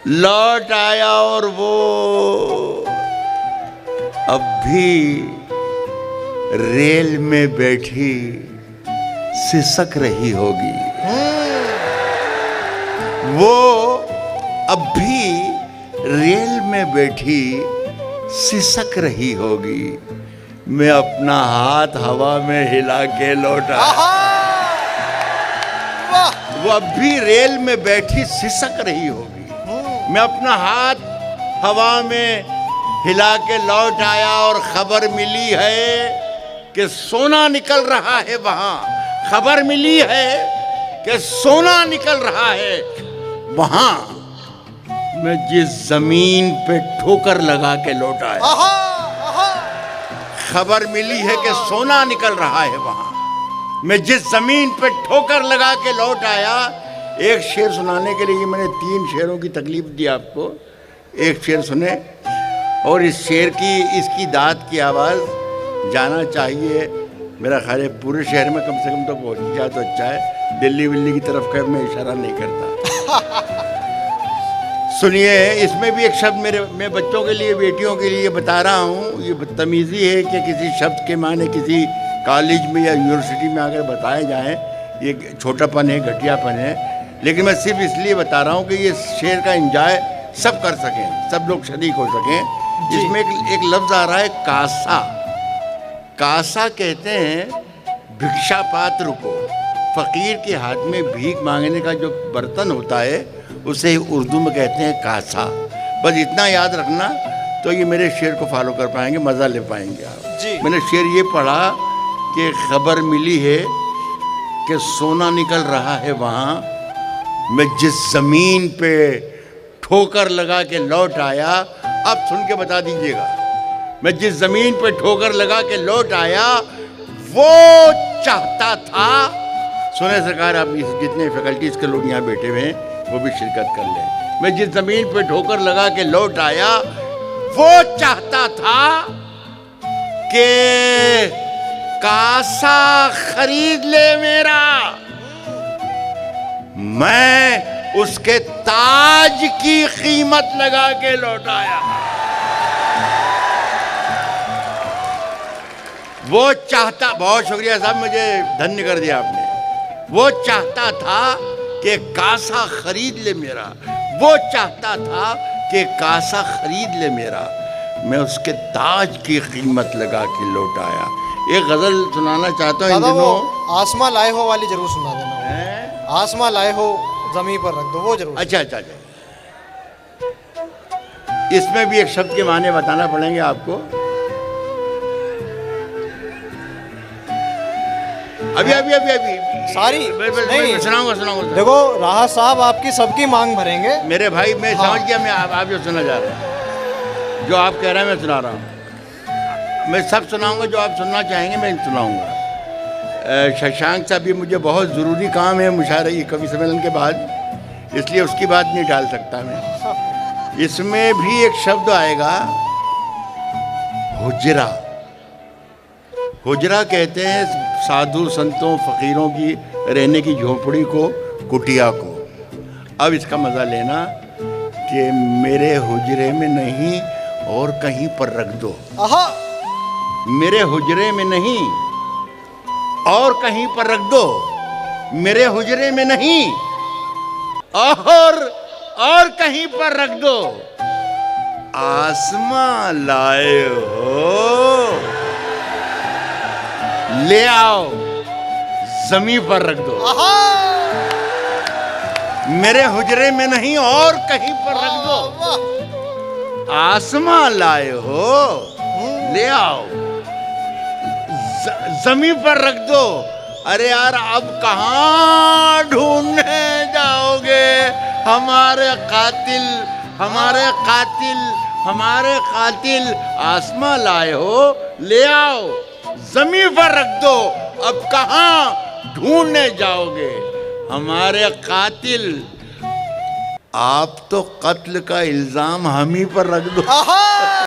लौट आया और वो अब भी रेल में बैठी सिसक रही होगी। वो अब भी रेल में बैठी सिसक रही होगी। मैं अपना हाथ हवा में हिला के लौटा। वो अब भी रेल में बैठी सिसक रही होगी। मैं अपना हाथ हवा में हिला के लौट आया और खबर मिली है कि सोना निकल रहा है वहां। खबर मिली है कि सोना निकल रहा है वहां। मैं जिस जमीन पे ठोकर लगा के लौट आया, खबर मिली है कि सोना निकल रहा है वहां। मैं जिस जमीन पे ठोकर लगा के लौट आया। एक शेर सुनाने के लिए मैंने 3 शेरों की तकलीफ दी आपको। एक शेर सुने और इस शेर की, इसकी दाद की आवाज़ जाना चाहिए। मेरा ख्याल है पूरे शहर में कम से कम तो पहुंच जाए तो अच्छा है। दिल्ली विल्ली की तरफ का मैं इशारा नहीं करता। सुनिए, इसमें भी एक शब्द मैं बच्चों के लिए, बेटियों के लिए बता रहा हूँ। ये बदतमीजी है कि किसी शब्द के माने किसी कॉलेज में या यूनिवर्सिटी में अगर बताए जाएं, ये छोटापन है, घटियापन है। लेकिन मैं सिर्फ इसलिए बता रहा हूँ कि ये शेर का एंजॉय सब कर सकें, सब लोग शरीक हो सकें। इसमें एक लफ्ज़ आ रहा है कासा। कासा कहते हैं भिक्षा पात्र को। फ़कीर के हाथ में भीख मांगने का जो बर्तन होता है उसे उर्दू में कहते हैं कासा। बस इतना याद रखना तो ये मेरे शेर को फॉलो कर पाएंगे, मज़ा ले पाएंगे आप जी। मैंने शेर ये पढ़ा कि खबर मिली है कि सोना निकल रहा है वहाँ। मैं जिस ज़मीन पे ठोकर लगा के लौट आया, अब सुन के बता दीजिएगा। मैं जिस ज़मीन पे ठोकर लगा के लौट आया वो चाहता था। सुने सरकार, आप जितने फैकल्टीज़ के लोग यहाँ बैठे हुए हैं वो भी शिरकत कर लें। मैं जिस ज़मीन पे ठोकर लगा के लौट आया वो चाहता था कि कासा खरीद ले मेरा। मैं उसके ताज की कीमत लगा के लौट आया। वो चाहता, बहुत शुक्रिया साहब, मुझे धन्य कर दिया आपने। वो चाहता था कि कासा खरीद ले मेरा। वो चाहता था कि कासा खरीद ले मेरा। मैं उसके ताज की कीमत लगा के लौट आया। एक गजल सुनाना चाहता हूँ इन दिनों। आसमां लाए हो वाली जरूर सुना देना। आसमां लाए हो जमीन पर रख दो, वो जरूर। अच्छा। इसमें भी एक शब्द के माने बताना पड़ेंगे आपको। अभी सारी नहीं सुनाऊंगा। देखो राहत साहब आपकी सबकी मांग भरेंगे मेरे भाई। मैं समझ गया। मैं आप जो सुनना चाह रहे हैं, जो आप कह रहे हैं मैं सुना रहा हूँ। मैं सब सुनाऊंगा जो आप सुनना चाहेंगे, मैं सुनाऊंगा। शशांक साहब, ये मुझे बहुत ज़रूरी काम है मुशायरे कवि सम्मेलन के बाद, इसलिए उसकी बात नहीं डाल सकता मैं। इसमें भी एक शब्द आएगा हुजरा। हुजरा कहते हैं साधु संतों फ़कीरों की रहने की झोंपड़ी को, कुटिया को। अब इसका मज़ा लेना कि मेरे हुजरे में नहीं और कहीं पर रख दो। मेरे हुजरे में नहीं और कहीं पर रख दो। मेरे हुजरे में नहीं और कहीं पर रख दो। आसमां लाए हो, ले आओ जमीन पर रख दो। मेरे हुजरे में नहीं और कहीं पर रख दो। आसमां लाए हो, ले आओ जमीन पर रख दो। अरे यार, अब कहाँ ढूंढने जाओगे हमारे कातिल, हमारे कातिल, हमारे कातिल। आसमां लाए हो, ले आओ जमीन पर रख दो। अब कहाँ ढूंढने जाओगे हमारे कातिल। आप तो कत्ल का इल्जाम हम ही पर रख दो।